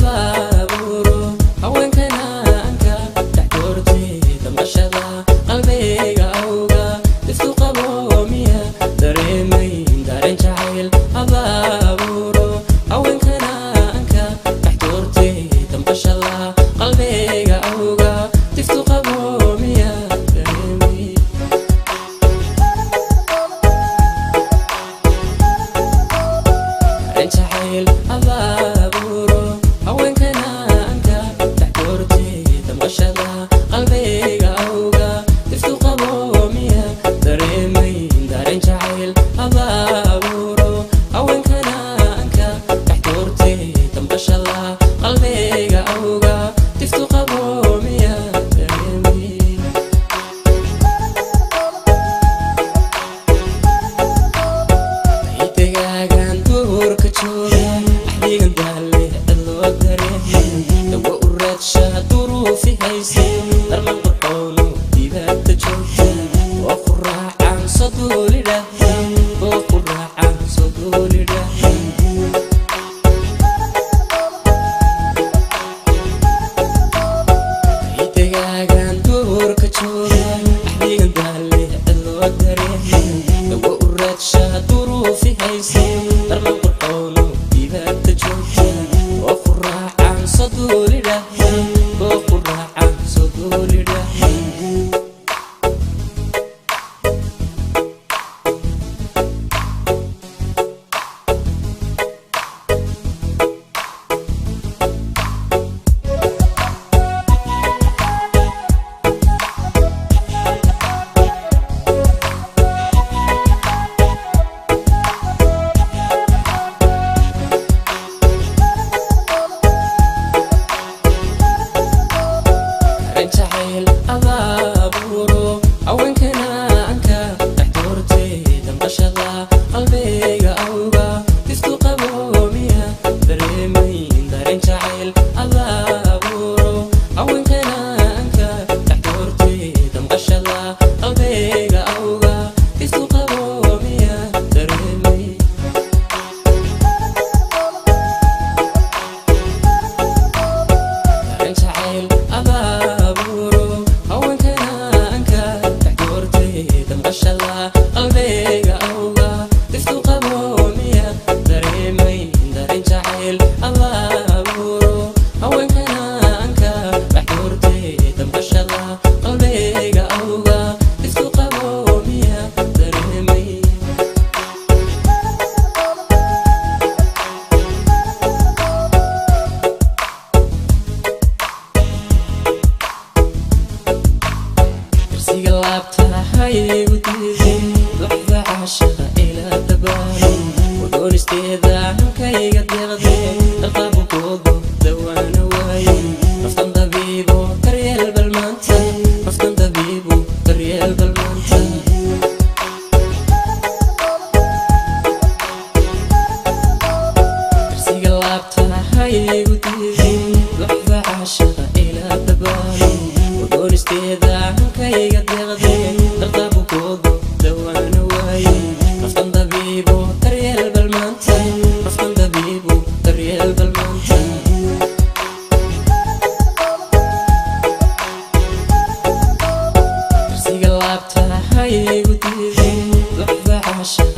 abaaburo haweenkana anka dhaxdoorti damashada qalbiga awga isu qabo miya dareemay dareen jacayl abaaburo haweenkana anka dhaxdoorti damashada qalbiga awga isu qabo miya dareemay dareen jacayl abaaburo haweenkana anka dhaxdoorti damashada qalbiga awga isu qabo miya dareemay dareen jacayl abaaburo haweenkana anka dhaxdoorti damashada qalbiga awga isu qabo miya dareemay aytagaagan duurka jooga axdigan daale loo dareemay dawa u raadsha duruufi hayse darman qurxoonu dibadda joogta oo ku raacaan soduulidhaha oo ku raacaan soduulidhaha aytagaagan duurka jooga axdigan daale loo dareemay dawa u raadsha duruufi hayse darman qurxoonu dibadda joogta oo ku raacaan soduulidhaha oo ku raacaan soduulidhaha dareen jacayl abaaburo haweenkana anka dhaxdoorti damashada qalbiga awga isu qabo miya dareemay dareen jacayl abaaburo haweenkana anka dhaxdoorti damashada qalbiga awga isu qabo miya dareemay dareen jacayl abaaburo haweenkana anka dhaxdoorti damashada qalbiga awga isu qabo miya dareemay dareen jacayl abaaburo haweenkana anka dhaxdoorti damashada qalbiga awga isu qabo miya dareemay darsiga laabta haygu diiday laxda caashaqa ila dabaalo udoonisteeda hankayga deeqday dalqabu koogo dawaana waaye naftan dabiibo daryeel balmaanta naftan dabiibo daryeel balmaanta darsiga laabta haygu diiday laxda caashaqa ila dabaalo udoonisteeda hankayga deeqday dalqabu koogo dawaana waaye naftan dabiibo daryeel balmaanta naftan dabiibo daryeel balmaanta darsiga laabta haygu diiday laxda caashaqa